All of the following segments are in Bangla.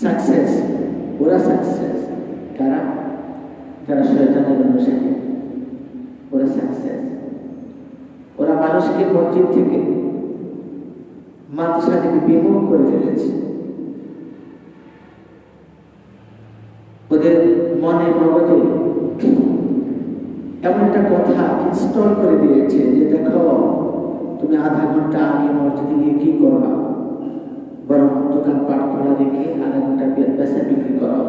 সাকসেস, ওরা সাকসেস। কারা? যারা শয়তানের অনুসারী, ওরা সাকসেস। ওরা মানুষকে মসজিদ থেকে, মাদ্রাসা থেকে বিমুখ করে ফেলেছে। ওদের মনে মগজে এমন একটা কথা ইনস্টল করে দিয়েছে যে দেখো, তুমি আধা ঘন্টা আগে মসজিদে গিয়ে কি করবা, বরং দোকানপাট খোলা রেখে আধা ঘন্টা বেচা বিক্রি করো,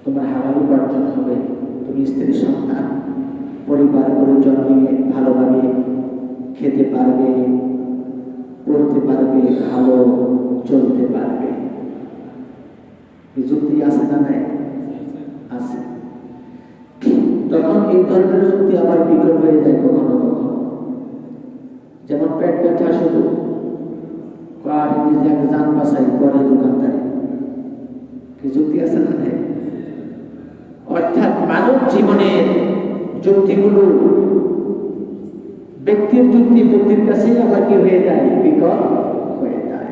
তোমার হালাল উপার্জন হবে, তুমি স্ত্রী সন্তান পরিবার পরিজন নিয়ে ভালোভাবে খেতে পারবে, পড়তে পারবে, ভালো চলতে পারবে। যুক্তি আছে না? নাই? আছে। তখন এই ধরনের যুক্তি আবার বিকল হয়ে যায় কখনো কখনো। যেমন পেট ব্যথা শুরু, কার নিজে এক যান বাসাই পরে দোকানদারি, কি যুক্তি আছে না? নাই? অর্থাৎ মানব জীবনের যুক্তিগুলো ব্যক্তির যুক্তি ব্যক্তির কাছেই আবার কি হয়ে যায়, বিকল হয়ে যায়।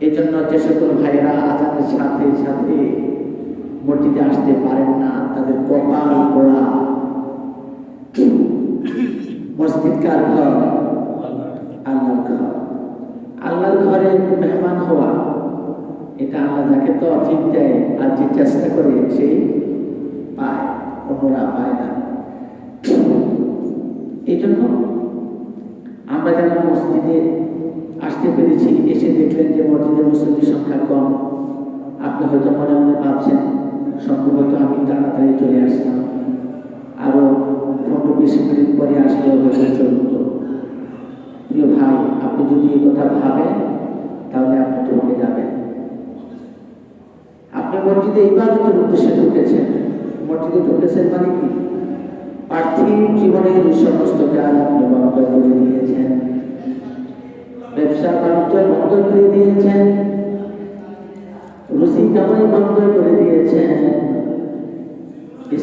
এই জন্য যে সকল ভাইরা আজানের সাথে সাথে মসজিদে আসতে পারেন না, তাদের কপাল পোড়া। মসজিদ কার ঘর? আল্লাহর ঘর। আল্লাহর ঘরে মেহমান হওয়া, এটা আল্লাহ যাকে তৌফিক দেয় আর যে চেষ্টা করে সেই পায়, অন্যরা পায় না। এই জন্য আমরা যারা মসজিদে আসতে পেরেছি, এসে দেখলেন যে মসজিদে মুসল্লির সংখ্যা কম, আপনি হয়তো মনে মনে ভাবছেন সম্ভবত আমি তাড়াতাড়ি চলে আসলাম, আরো 15-20 মিনিট পরে আসলেও হয়তো চলত। প্রিয় ভাই, আপনি যদি এই কথা ভাবেন তাহলে আপনি চলে যাবেন। আপনি মসজিদে ইবাদতের উদ্দেশ্যে ঢুকেছেন। মসজিদে ঢুকেছেন মানে কি? পার্থিব জীবনের এই সমস্ত কাজ আপনি বন্ধ করে দিয়েছেন, ব্যবসা বাণিজ্য বন্ধ করে দিয়েছেন, রুচি কামাই বন্ধ করে দিয়েছেন,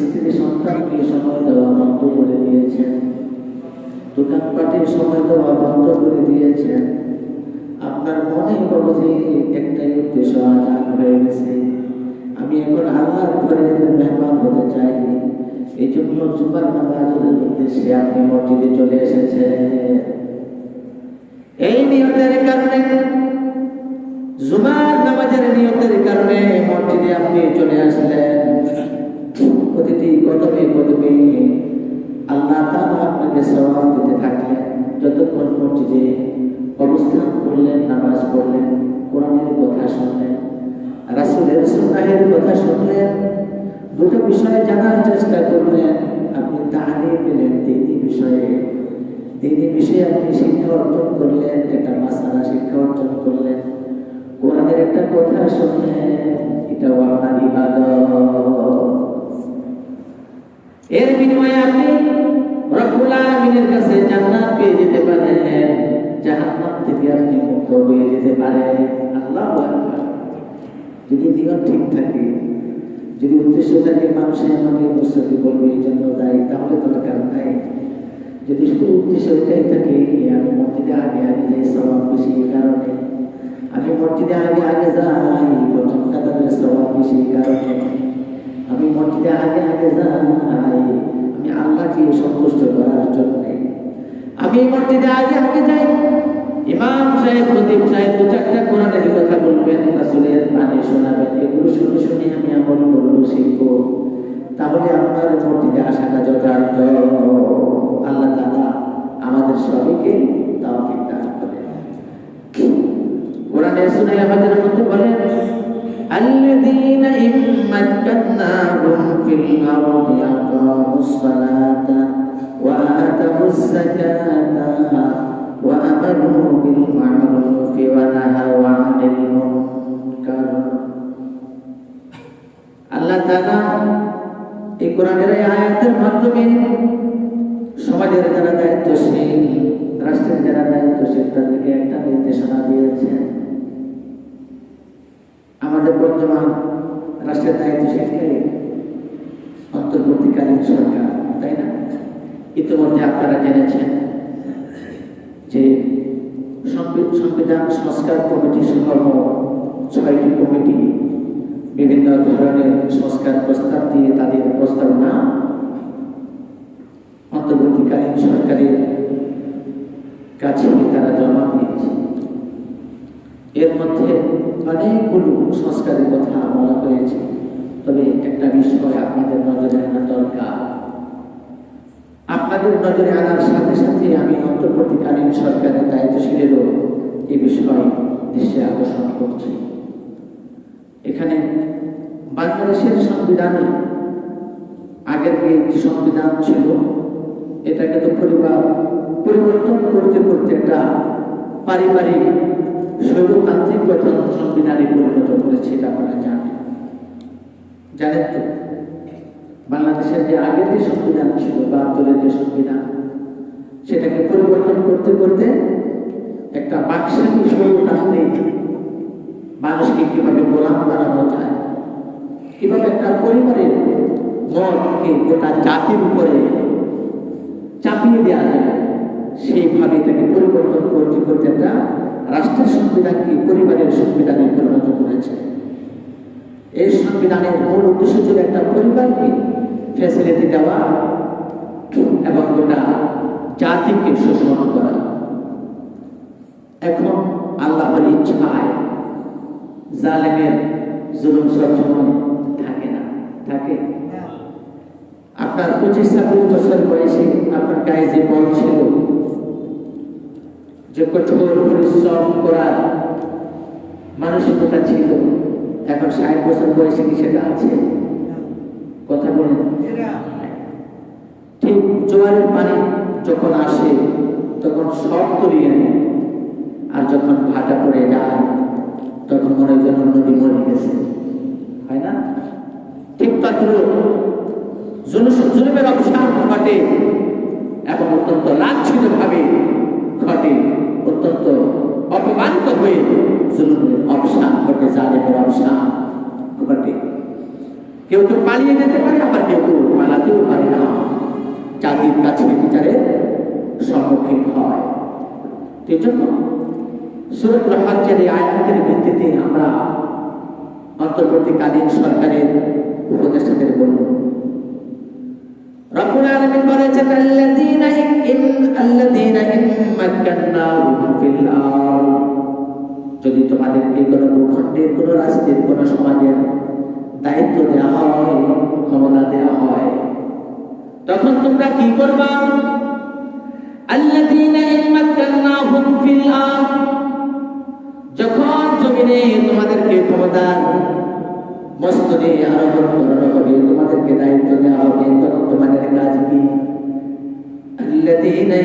স্ত্রী সন্তানকে সময় দেওয়া বন্ধ করে দিয়েছেন, দোকানপাটের সময় দেওয়া বন্ধ করে দিয়েছেন। আপনার মনে মগজে একটাই উদ্দেশ্য আজাদ হয়ে গেছে, আমি এখন আল্লাহর ঘরে মেহমান হতে চাই। এই জন্য জুমার নামাজের উদ্দেশ্যে আপনি মসজিদে চলে এসেছেন। এই নিয়তের কারণে, জুমার নামাজের নিয়তের কারণে মসজিদে আপনি চলে আসলেন। প্রতিটি কদমে কদমে আল্লাহ তাআলা আপনাকে সওয়াব দিতে থাকলেন। যতক্ষণ মসজিদে অবস্থান করলেন, নামাজ পড়লেন, কোরআনের কথা শুনলেন, রাসূলের সুন্নাহের কথা শুনলেন, দুটো বিষয়ে জানার চেষ্টা করলেন, আপনি তালিম পেলেন দ্বিতীয় বিষয়ে। দ্বিতীয় বিষয়ে আপনি শিক্ষা অর্জন করলেন, একটা মাসালা শিক্ষা অর্জন করলেন, কোরআনের একটা কথা শুনলেন, এটাও আপনার ইবাদত। এর বিনিময়ে আপনি রব্বুল আলামিনের কাছে জান্নাত পেয়ে যেতে পারেন, জাহান্নাম থেকে আপনি মুক্ত হয়ে যেতে পারেন। আল্লাহু আকবার। যদি নিয়ত ঠিক থাকে, যদি উদ্দেশ্য থাকে মানুষে আমাকে মুসল্লি বলবে এই জন্য যাই, তাহলে দরকার নাই। যদি শুধু উদ্দেশ্য এটাই থাকে আমি মসজিদে আগে আগে যাই সওয়াব বেশি, এই কারণে আমি মসজিদে আগে আগে যাই, প্রথম কাতারের সওয়াব বেশি, কারণে আমি মসজিদে আগে আগে যাই, আমি আল্লাহকে সন্তুষ্ট করার জন্য আমি মসজিদে আগে আগে যাই। ইমাম সাহেব, খতিব সাহেব 2-4টা কোরআনের কথা বলবেন, রাসূলের বাণী শোনাবেন, এগুলো শুনে শুনে আমি আমল করব, শিখব, তাহলে আপনার মসজিদে আসাটা যথার্থ। আল্লাহ তাআলা আমাদের সবাইকে তৌফিক দান করেন। কোরআনে সূরা আল-হাজরের মধ্যে বলেন, আল্লাযীনা ইম্মাক্কান্নাহুম ফিল আরদি আকামুস সালাতা ওয়া আতাউস যাকাতা ওয়া আমারু বিল মা'রুফি ওয়া নাহাউ আনিল মুনকার। আল্লাহ তাআলা এই কোরআনের আয়াতের মাধ্যমে সমাজের যারা দায়িত্বশীল, রাষ্ট্রের যারা দায়িত্বশীল, তাদেরকে একটা নির্দেশনা দিয়েছেন। আমাদের বর্তমান রাষ্ট্রের দায়িত্বশীলকে অন্তর্বর্তীকালীন সরকার, তাই না? ইতিমধ্যে আপনারা জেনেছেন যে সংবিধান সংস্কার কমিটি সহ 6টি বিভিন্ন ধরনের সংস্কার প্রস্তাব দিয়ে তাদের প্রস্তাবনা অন্তর্বর্তীকালীন সরকারের কাছে তারা জমা দিয়েছে। এর মধ্যে অনেকগুলো সংস্কারের কথা বলা হয়েছে, তবে একটা বিষয় আপনাদের নজরে আনা দরকার। আপনাদের নজরে আনার সাথে সাথে আমি অন্তর্বর্তীকালীন সরকারের দায়িত্বশীলেরও এই বিষয়ে দৃষ্টি আকর্ষণ করছি। এখানে বাংলাদেশের সংবিধানে আগের যে সংবিধান ছিল এটাকে তো পরিবর্তন করতে করতে একটা পারিবারিক স্বৈরতান্ত্রিক গঠন সংবিধানে পরিণত করেছে, এটা আপনারা জানেন তো। বাংলাদেশের যে আগের যে সংবিধান ছিল ৭২-এর যে সংবিধান, সেটাকে পরিবর্তন করতে করতে একটা বাকশালী স্বৈরতান্ত্রিক মানুষকে কিভাবে গোলাম বানানো যায়, কিভাবে একটা পরিবারের মতকে গোটা জাতির উপরে চাপিয়ে দেওয়া যায়, সেইভাবে তাকে পরিবর্তন করতে করতে একটা রাষ্ট্রের সংবিধানকে পরিবারের সংবিধানে পরিণত করেছে। এই সংবিধানের মূল উদ্দেশ্য ছিল একটা পরিবারকে ফ্যাসিলিটি দেওয়া এবং গোটা জাতিকে শোষণ করা। এখন আল্লাহর ইচ্ছায় জালেমের জুলুম সবসময় থাকে না, থাকে। আপনার ২৫-২৬ বছর বয়সে আপনার গায়ে যে বল ছিল, যে কঠোর পরিশ্রম করার মানসিকতা ছিল, এখন ৬০ বছর বয়সে কি সেটা আছে? কথা বলেন। ঠিক জোয়ারের পানি যখন আসে তখন সব তলিয়ে নেয়, আর যখন ভাটা পড়ে যায় তখন মনে হয় যেন নদী মরে গেছে, হয় না? ঠিক জুলুমের অবসান ঘটে এবং অত্যন্ত লাঞ্ছিত ভাবে ঘটে, অত্যন্ত অপমানিত হয়ে জুলুমের অবসান ঘটে, জালেমের অবসান ঘটে। কেউ কেউ পালিয়ে যেতে পারে, আবার কেউ কেউ পালাতেও পারে না, জাতির কাছে বিচারের সম্মুখীন হয়। এই জন্য সূরাতুল হজ্জের এই আয়াতের ভিত্তিতে আমরা অন্তর্বর্তীকালীন সরকারের উপদেষ্টাদের বলব, রব্বুল আলামিন বলেছেন আল্লাযীনা মাক্কান্নাহুম ফিল আরদ, যদি তোমাদেরকে কোনো ভূখণ্ডের, কোনো রাষ্ট্রের, কোনো সমাজের দায়িত্ব দেওয়া হয়, ক্ষমতা দেওয়া হয়, তখন তোমরা কি করবা? আল্লাযীনা মাক্কান্নাহুম ফিল আরদ, যখন জমিনে তোমাদেরকে ক্ষমতার মস্তদে আরোহণ করানো হবে, তোমাদেরকে দায়িত্ব দেওয়া হবে, তখন তোমাদের কাজ কি? আল্লাযীনা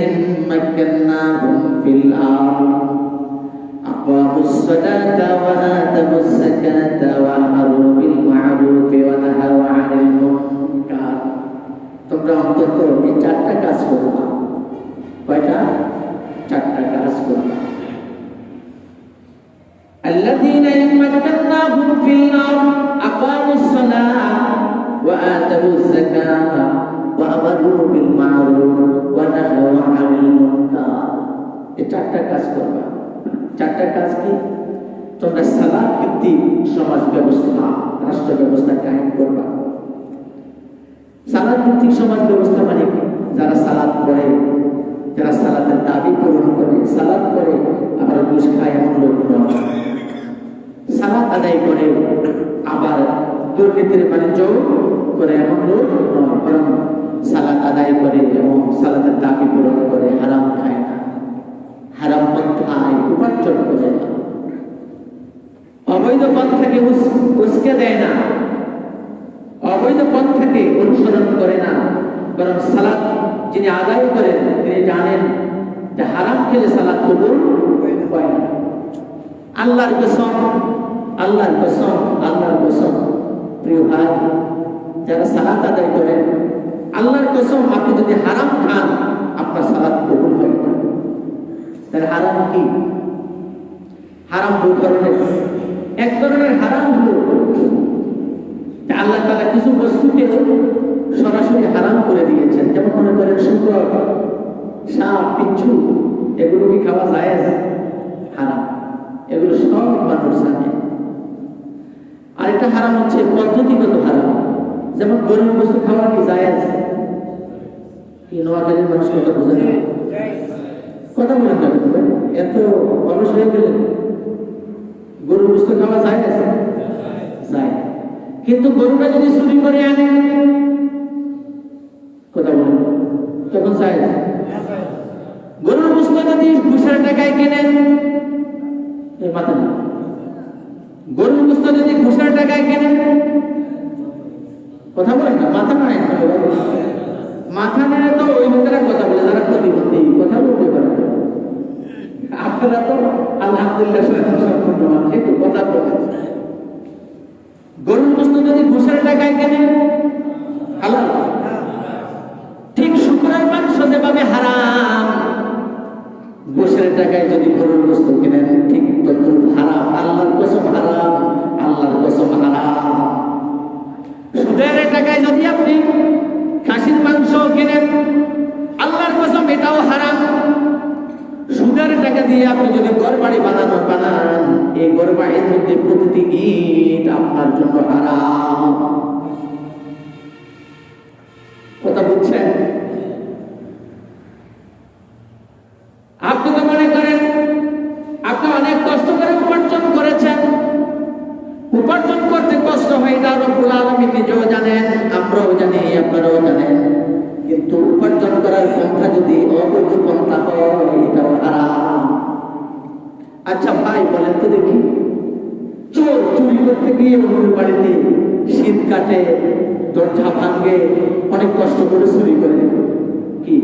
মাক্কান্নাহুম ফিল আরদ আকামুস সালাতা ওয়া আতাবুস যাকাতা ওয়া আমারু বিল মা'রুফ ওয়া নাহাউ আনিল মুনকার। তোমরা অন্তত এই 4টা কাজ করবা। কয়টা? 4টা কাজ করবা। الذين مكناهم في الأرض أقاموا الصلاة وآتوا الزكاة وأمروا بالمعروف ونهوا عن المنكر। এই 4টা কাজ করবা। 4টা কাজ কি? তোমরা সালাত ভিত্তিক সমাজ ব্যবস্থা, রাষ্ট্র ব্যবস্থা কায়েম করবা। সালাত ভিত্তিক সমাজ ব্যবস্থা মানে কি? যারা সালাত পড়ে, যারা সালাতের দাবি পূরণ করে, সালাত পড়ে আবার ঘুষ খায় এমন লোক নয়, সালাত আদায় করে আবার দুর্নীতির বাণিজ্য করে এমন লোক নয়, বরং সালাত আদায় করে এবং সালাতের দাবি পূরণ করে, হারাম খায় না, হারাম পন্থায় উপার্জন করে না, অবৈধ পন্থাকে উস্কে দেয় না, অবৈধ পন্থাকে অনুসরণ করে না, বরং সালাত যিনি আদায় করেন তিনি জানেন যে হারাম খেলে সালাত কবুল হয় না। আল্লাহর কসম, আল্লাহর কসম, আল্লাহর কসম, প্রিয় ভাই, যারা সালাত আদায় করেন, আল্লাহর কসম, আপনি যদি হারাম খান আপনার সালাত কবুল হবে না। তাহলে হারাম কি? হারাম দুই ধরনের। এক ধরনের হারাম হলো আল্লাহ তাআলা কিছু বস্তুকে সরাসরি হারাম করে দিয়েছেন, যেমন মনে করেন শুকর, সাপ, বিচ্ছু, এগুলো কি খাওয়া জায়েজ? হারাম। এগুলো সব মানুষ জানে। আর এটা একটা হারাম হচ্ছে পদ্ধতিগত হারাম, যেমন গরুর গোশত খাওয়া কি জায়েজ? কি নোয়াখালীর মানুষ কথা বোঝে না? কথা বলেন না, এত অলস হয়ে গেলেন। গরুর গোশত খাওয়া জায়েজ? যায়। কিন্তু গরুটা যদি চুরি করে আনে, কথা বলেন, তখন জায়েজ? গরুর গোশত যদি ঘুষের টাকায় কেনেন, এই মাথা না। গরুর গোশত যদি ঘুষের টাকায় কেনেন, কথা বলেন না, মাথা নয়। মাথা নেয় তো ওই লোকেরা কথা বলে যারা প্রতিবন্ধী, কথা বলতে পারে। আপনারা তো আলহামদুলিল্লাহ সম্পূর্ণ মানুষ, একটু কথা বলেন। গরুর গোশত যদি ঘুষের টাকায় কেনেন হালাল। ঠিক শুকরের মাংস যেভাবে হারাম, ঘুষের টাকায় যদি গরুর গোশত কেনেন ঠিক তদ্রুপ হারাম। আল্লাহর কসম হারাম, আল্লাহর কসম হারাম। সুদের টাকায় যদি আপনি খাসির মাংস কেনেন, আল্লাহর কসম এটাও হারাম। সুদের টাকা দিয়ে আপনি যদি ঘরবাড়ি বানান, এই ঘরবাড়ির মধ্যে প্রতিটি ইট আপনার জন্য হারাম। কথা বুঝছেন? আপনি তো মনে করেন আপনি অনেক কষ্ট করে উপার্জন করেছেন, উপার্জন করতে কষ্ট হয়, এটা রব্বুল আলামিন নিজেও জানেন, আমরাও জানি, আপনারাও জানেন। কিন্তু উপার্জন করার পন্থা যদি অবৈধ পন্থা হয়, এটাও হারাম। আচ্ছা ভাই বলেন তো দেখি, চোর চুরি করতে গিয়ে অন্যের বাড়িতে শীত কাটে, দরজা ভাঙে, অনেক কষ্ট করে চুরি করে, কি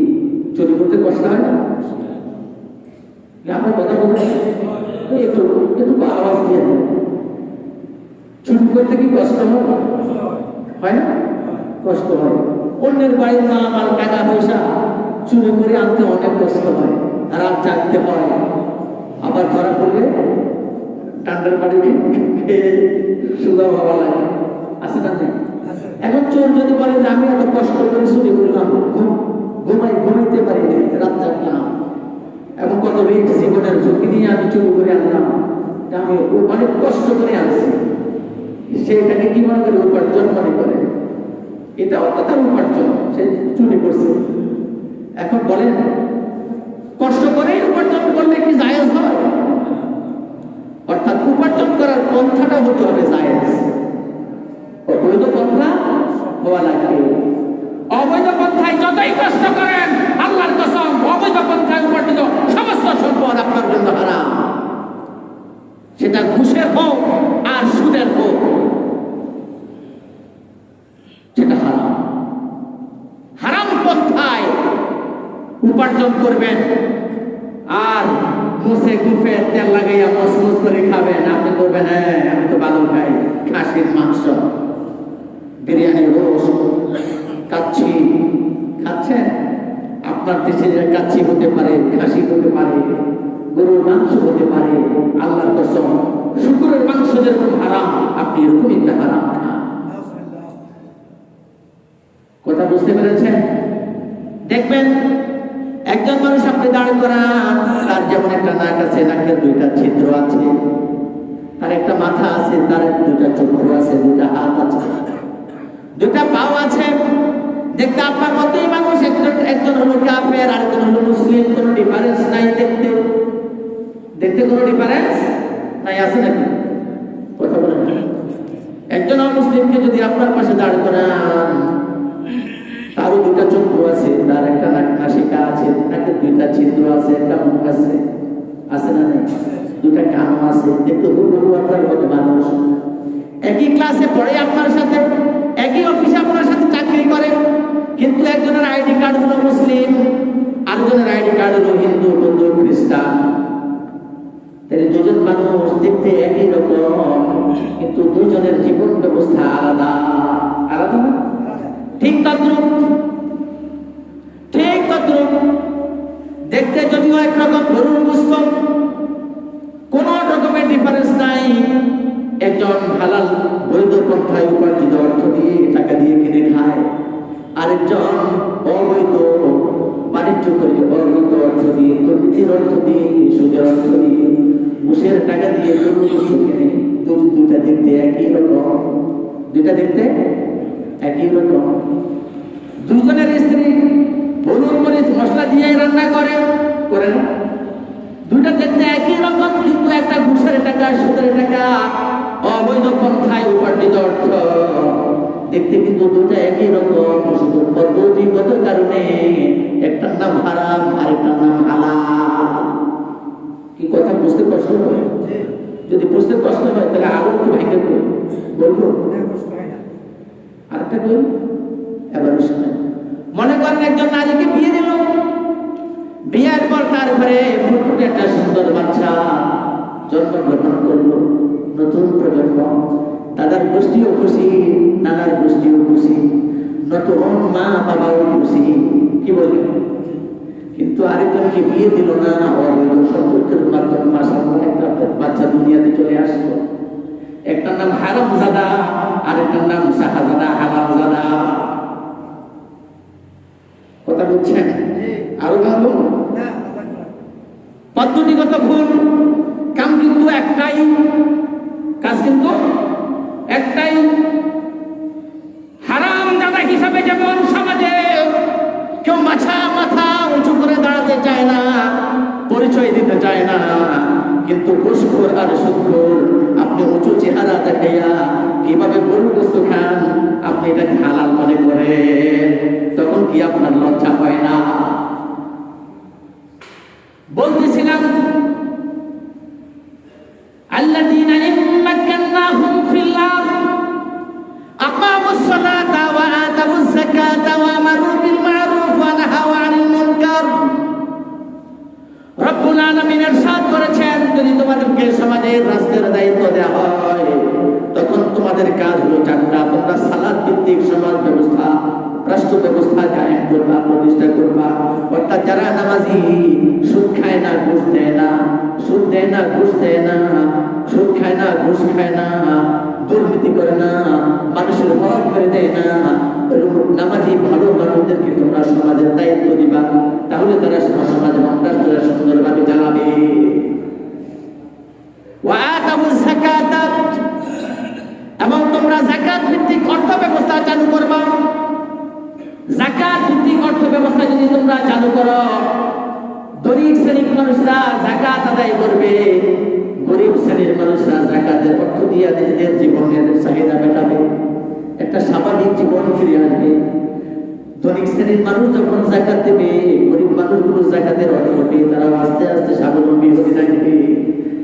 চুরি করতে কষ্ট হয় না? আপনার কথা বলতে একটু একটু আওয়াজ দিয়ে দেন। চুরি করতে কি কষ্ট হয় না? কষ্ট হয়। অন্যের বাড়ির মালামাল টাকা পয়সা চুরি করে আনতে অনেক কষ্ট হয়, রাত জাগতে হয়, আবার ধরা পড়লে টান্ডার বাড়ি সুদা ভাবা লাগে, আছে না? এখন চোর যদি বলে যে আমি এত কষ্ট করে চুরি করলাম, ঘুমাইতে পারি রাত জাগলাম, এবং কত রিস্ক, জীবনের ঝুঁকি নিয়ে আমি চুরি করে আনলাম, আমি অনেক কষ্ট করে আনছি, সেটাকে কি মনে করে? উপার্জন মনে করে। এটা তার উপার্জন, সে চুরি করছে। এখন বলেন, কষ্ট করে উপার্জন করলে কি জায়েজ হয়? অর্থাৎ উপার্জন করার পন্থাটা হতে হবে জায়েজ, অবৈধ পন্থা হওয়া লাগবে। অবৈধ পন্থায় যতই কষ্ট করেন, আল্লাহর কসম অবৈধ পন্থায় উপার্জিত সমস্ত সম্পদ আপনার জন্য হারাম, সেটা ঘুষের হোক আর সুদের হোক, সেটা হারাম। হারাম পন্থায় উপার্জন করবেন আর মুসে গুফে তেল লাগাইয়া মসমস করে খাবেন। আপনি করবেন হ্যাঁ আমি তো ভালো খাই, খাসির মাংস, বিরিয়ানি, রোজ, কাচ্ছি খাচ্ছেন। আপনার দেশে কাচ্ছি হতে পারে, খাসি হতে পারে, গরুর মাংস হতে পারে। আল্লাহর কসম শুকরের মাংস যেরকম হারাম, আপনি এরকম একটা হারাম খান। কথা বুঝতে পেরেছেন? দেখবেন একজন মানুষ আপনি দাঁড় করান, তার যেমন একটা নাক আছে, নাকের দুইটা ছিদ্র আছে, তার একটা মাথা আছে, তার দুইটা চক্ষু আছে, দুইটা হাত আছে, দুইটা পাও আছে। দেখতে আপনার মতোই মানুষ, একজন হলো কাফের, আরেকজন হলো মুসলিম, কোনো ডিফারেন্স নাই। দেখতে কোনো ডিফারেন্স নাই, আছে নাকি? কথা বলেন। একজন মুসলিমকে যদি আপনার পাশে দাঁড় করান, তারও দুটা চক্ষু আছে, তার একটা নাসিকা আছে, নাকের দুইটা ছিদ্র আছে, একটা মুখ আছে, আছে না নাই? দুটা কানও আছে। দেখতে হুবহু আপনার মতো মানুষ, একই ক্লাসে পড়ে আপনার সাথে, একই অফিসে আপনার সাথে চাকরি করে, কিন্তু একজনের আইডি কার্ড হলো মুসলিম, আরেকজনের আইডি কার্ড হলো হিন্দু, বৌদ্ধ, খ্রিস্টান। তাহলে দুজন মানুষ দেখতে একই রকম, কিন্তু দুজনের জীবন ব্যবস্থা আলাদা। আলাদা না? ঠিক তদ্রুপ দেখতে যদিও একরকম, গরুর গোশত কোন রকমের ডিফারেন্স নাই। একজন হালাল বৈধ পন্থায় উপার্জিত অর্থ দিয়ে, টাকা দিয়ে কিনে খায়, আরেকজন অবৈধ বাণিজ্য করে অবৈধ অর্থ দিয়ে, দুর্নীতির অর্থ দিয়ে, সুদের অর্থ দিয়ে, ঘুষের টাকা দিয়ে গরুর গোশত কিনে। দুইটা দেখতে একই রকম, দুইটা দেখতে একই রকম। দুজনের স্ত্রী হলুদ মরিচ মশলা দিয়ে রান্না করে না? দুইটা দেখতে একই রকম, কিন্তু একটা ঘুষের টাকা সুদের টাকা অবৈধ পন্থায় উপার্জিত অর্থ, দেখতে কিন্তু দুটা একই রকম, শুধু পদ্ধতিগত কারণে একটার নাম হারাম আরেকটার নাম হালাল। কি কথা বুঝতে কষ্ট হয়? যদি বুঝতে কষ্ট হয় তাহলে আরো একটু ভেঙে বলবো। আরেকটা কই, এবার শোনেন। মনে করেন একজন নারীকে বিয়ে দিল, বিয়ের পর তার ঘরে ফুটফুটে একটা সুন্দর বাচ্চা জন্মগ্রহণ করলো, নতুন প্রজন্ম, দাদার গোষ্ঠীও খুশি, নানার গোষ্ঠীও খুশি, নতুন মা বাবাও খুশি। কি বলি? কিন্তু আরেকজনকে বিয়ে দিল না, অবৈধ সম্পর্কের মাধ্যমে মাশাআল্লাহ একটা বাচ্চা দুনিয়াতে চলে আসলো। একটার নাম হারামজাদা, আরেকটার নাম শাহজাদা হারামজাদা। কথা বলছেন? আরো বলবো? পদ্ধতিগত ভুল, কাম কিন্তু একটাই, কাজ কিন্তু একটাই। হারামজাদা হিসাবে যেমন সমাজে কেউ মাথা উঁচু করে দাঁড়াতে চায় না, পরিচয় দিতে চায় না, কিন্তু ঘুষখোর আর সুদখোর আপনি উঁচু চেহারা দেখাইয়া কিভাবে গরু বস্তু খান, আপনি এটাকে হালাল মনে করেন, তখন কি আপনার লজ্জা হয় না? বলতেছিলাম আল্লাযীনা ইম্মাক্কান্নাহুম ফিল আরদ আকামুস সালাতা ওয়া আতাউয যাকাতা ওয়া আমারু বিল মা'রুফ ওয়া নাহাউ আনিল মুনকার। রব্বুল আলামিন ইরশাদ করেছেন, যদি তোমাদেরকে সমাজের রাষ্ট্রের দায়িত্ব দেওয়া হয় তখন তোমাদের কাজ হলো চারটা। তোমরা সালাত ভিত্তিক সমাজ ব্যবস্থা, রাষ্ট্র ব্যবস্থা কায়েম করবা, প্রতিষ্ঠা করবা। অর্থাৎ যারা নামাজি, সুদ খায় না, ঘুষ দেয় না, সুদ দেয় না, ঘুষ দেয় না, সুদ খায় না, ঘুষ খায় না, দুর্নীতি করে না, মানুষের হক করে দেয় না, নামাজি ভালো মানুষদেরকে তোমরা সমাজের দায়িত্ব দিবা, তাহলে তারা সমাজ এবং রাষ্ট্রটা সুন্দরভাবে চালাবে। ওয়া আতাউয যাকাতা, এবং তোমরা যাকাত ভিত্তিক অর্থ ব্যবস্থা চালু করবা। যাকাত ভিত্তিক অর্থ ব্যবস্থা যদি তোমরা চালু করো, গরিব শ্রেণীর মানুষরা যাকাত আদায় করবে, গরিব শ্রেণীর মানুষরা যাকাতের অর্থ দিয়ে নিজেদের জীবনের চাহিদা মেটাবে, একটা স্বাভাবিক জীবন ফিরে আসবে। ধনিক শ্রেণীর মানুষ যখন যাকাত দেবে, গরিব মানুষগুলো যাকাতের অর্থ পেয়ে তারা আস্তে আস্তে স্বাবলম্বী হতে থাকবে।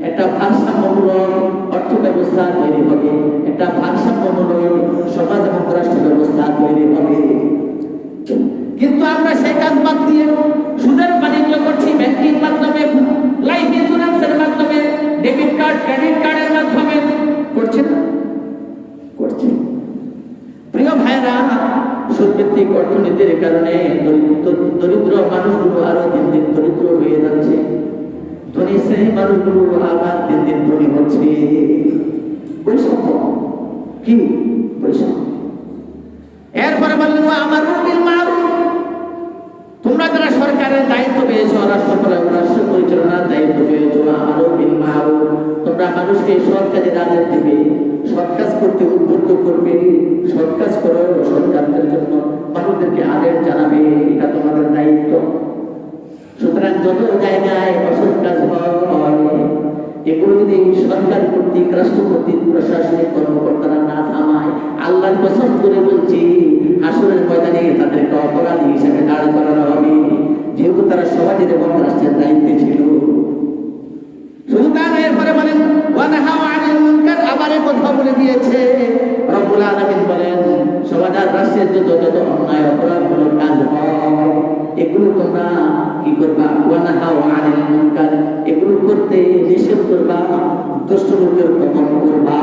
একটা ভারসাম্যমূলক অর্থ ব্যবস্থা তৈরি হবে, একটা ভারসাম্যমূলক সমাজ এবং রাষ্ট্র ব্যবস্থা তৈরি হবে। কিন্তু আমরা সেই কাজ বাদ দিয়ে সুদের বাণিজ্য করছি, ব্যাংকিং মাধ্যমে, লাইফ ইন্স্যুরেন্সের মাধ্যমে, ডেবিট কার্ড, ক্রেডিট কার্ডের মাধ্যমে করছি না? করছি। প্রিয় ভাইরা, সুদভিত্তিক অর্থনীতির কারণে দরিদ্র মানুষগুলো আরো দিন দিন দরিদ্র হয়ে যাচ্ছে, ধনী শ্রেণীর মানুষগুলো আবার দিন দিন ধনী হচ্ছে। বৈষম্য কি? বৈষম্য। এরপরে বললেন আমারু বিল মা'রুফ, তোমরা যারা সরকারের দায়িত্ব পেয়েছো, রাষ্ট্র পরিচালনার দায়িত্ব পেয়েছো, আমারু বিল মা'রুফ, তোমরা মানুষকে সৎ কাজে আদেশ দিবে, সৎ কাজ করতে উদ্বুদ্ধ করবে, সৎ কাজ করো, সৎ কাজের জন্য মানুষদেরকে আদেশ জানাবে, এটা তোমাদের দায়িত্ব। সুতরাং যত জায়গায় অসৎ কাজ হয়, এগুলো যদি সরকার কর্তৃক, রাষ্ট্র কর্তৃক, প্রশাসনিক কর্মকর্তারা না থামায়, আল্লাহর কসম করে বলছি, হাসরের ময়দানে তাদেরকে অপরাধী হিসেবে দাঁড় করানো হবে, যেহেতু তারা সমাজের এবং রাষ্ট্রের দায়িত্বে ছিল। শুধু তা নয়, এরপরে বলেন ওয়া নাহাউ আনিল মুনকার, আবার কথা বলে দিয়েছে রব্বুল আলামিন বলেন, সমাজ আর রাষ্ট্রের যত অন্যায় অপরাধমূলক কাজ হয়, এগুলো তোমরা কি করবা? ওয়া নাহাউ আনিল মুনকার, এগুলো করতে নিষেধ করবা, দুষ্ট লোকের দমন করবা।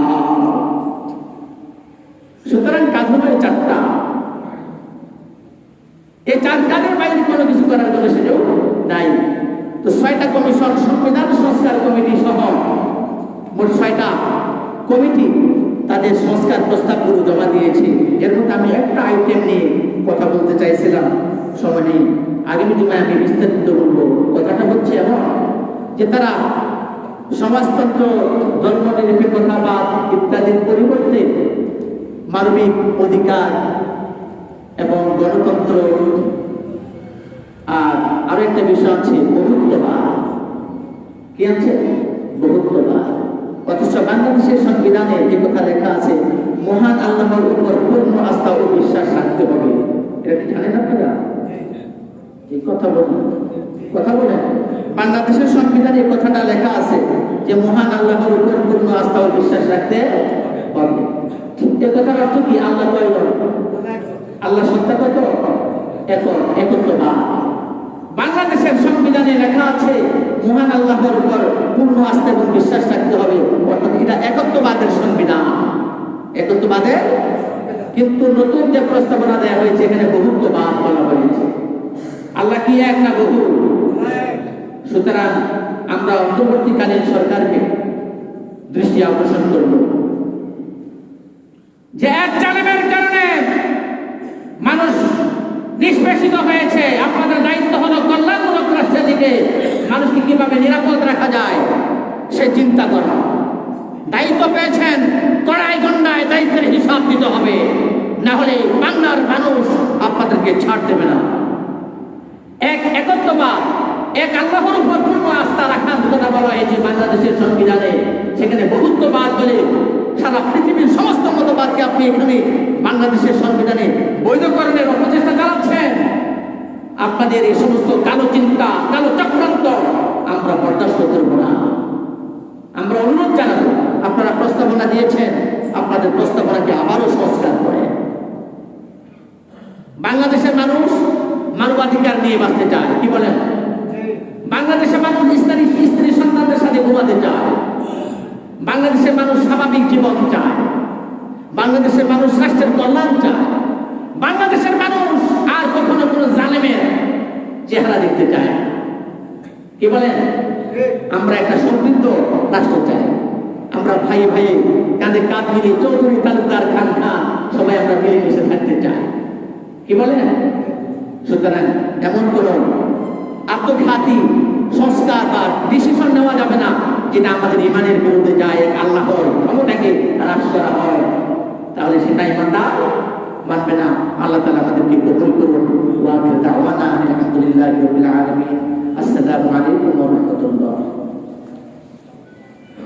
সুতরাং কাজ হলো এই চারটা। এই চার কাজের বাইরে কোনো কিছু করার কোনো সুযোগ নাই। তো ৬টা কমিশন, সংবিধান সংস্কার কমিটি সহ মোট 6টা কমিটি তাদের সংস্কার প্রস্তাবগুলো জমা দিয়েছে। এর মধ্যে আমি একটা আইটেম নিয়ে কথা বলতে চাইছিলাম, সময় নেই, আগামী জুমায় আমি বিস্তারিত বলবো। কথাটা হচ্ছে এমন যে তারা সমাজতন্ত্র, ধর্মনিরপেক্ষতাবাদ ইত্যাদির পরিবর্তে মানবিক অধিকার এবং গণতন্ত্র, আর আরো একটা বিষয় আছে বহুত্ববাদ। কি আছে? বহুত্ববাদ। অথচ বাংলাদেশের সংবিধানে যে কথা লেখা আছে, মহান আল্লাহর উপর পূর্ণ আস্থা ও বিশ্বাস রাখতে হবে। এটা কি জানেন আপনারা? এই কথা বলেন, কথা বলেন। বাংলাদেশের সংবিধানে এই কথাটা লেখা আছে যে মহান আল্লাহর উপর পূর্ণ আস্থা ও বিশ্বাস রাখতে হবে। এই কথার অর্থ কি? আল্লাহ কয়জন? আল্লাহ সত্তা কত? একত্ববাদ। বাংলাদেশের সংবিধানে লেখা আছে মহান আল্লাহর উপর পূর্ণ আস্থা এবং বিশ্বাস রাখতে হবে, অর্থাৎ এটা একত্ববাদের সংবিধান, একত্ববাদের। কিন্তু নতুন যে প্রস্তাবনা দেওয়া হয়েছে এখানে বহুত্ববাদ বলা হয়েছে। আল্লাহ কি এক না বহু? সুতরাং আমরা অন্তর্বর্তীকালীন সরকারকে দৃষ্টি আকর্ষণ করব যে এক জালেমের কারণে মানুষ নিষ্পেষিত হয়েছে। আপনাদের দায়িত্ব হলো কল্যাণমূলক রাষ্ট্রের দিকে মানুষকে কিভাবে নিরাপদ রাখা যায় সে চিন্তা করা। দায়িত্ব পেয়েছেন, কড়াই গন্ডায় দায়িত্বের হিসাব দিতে হবে, না হলে বাংলার মানুষ আপনাদেরকে ছাড় দেবে না। একত্ববাদ, এক আল্লাহর উপর পূর্ণ আস্থা রাখার কথা বলা হয়েছে বাংলাদেশের সংবিধানে। সেখানে বহুত্ববাদ বলে সারা পৃথিবীর সমস্ত মতবাদকে আপনি এখানে বাংলাদেশের সংবিধানে বৈধকরণের অপচেষ্টা চালাচ্ছেন। আপনাদের এই সমস্ত কালো চিন্তা, কালো চক্রান্ত আমরা বরদাস্ত করব না। আমরা অনুরোধ জানাবো, আপনারা প্রস্তাবনা দিয়েছেন, আপনাদের প্রস্তাবনাকে আবারও সংস্কার করে। বাংলাদেশের মানুষ মানবাধিকার নিয়ে বাঁচতে চায়। কি বলেন? বাংলাদেশের মানুষ স্ত্রী সন্তানদের সাথে ঘুমাতে চায়। বাংলাদেশের মানুষ স্বাভাবিক জীবন চায়। বাংলাদেশের মানুষ রাষ্ট্রের কল্যাণ চায়। বাংলাদেশের মানুষ আর কখনো কোনো জালেমের চেহারা দেখতে চায়। কি বলেন? আমরা একটা সমৃদ্ধ রাষ্ট্র চাই। আমরা ভাই ভাই কাঁধে কাঁধ মিলিয়ে চৌধুরী তালুকদার খান খান সবাই আমরা মিলেমিশে থাকতে চাই। কি বলেন? সুতরাং এমন কোন আত্মঘাতী সংস্কার বা ডিসিশন নেওয়া যাবে না যেটা আমাদের ইমানের বিরুদ্ধে যায়। আল্লাহর ক্ষমতাকে হ্রাস করা হয়, তাহলে সেটা ইমানদার মানবে না। আল্লাহ তাআলা আমাদেরকে কবুল করুন। ওয়া আখিরু দাওয়ানা আলহামদুলিল্লাহি রাব্বিল আলামিন। আসসালামু আলাইকুম ওয়া রাহমাতুল্লাহ।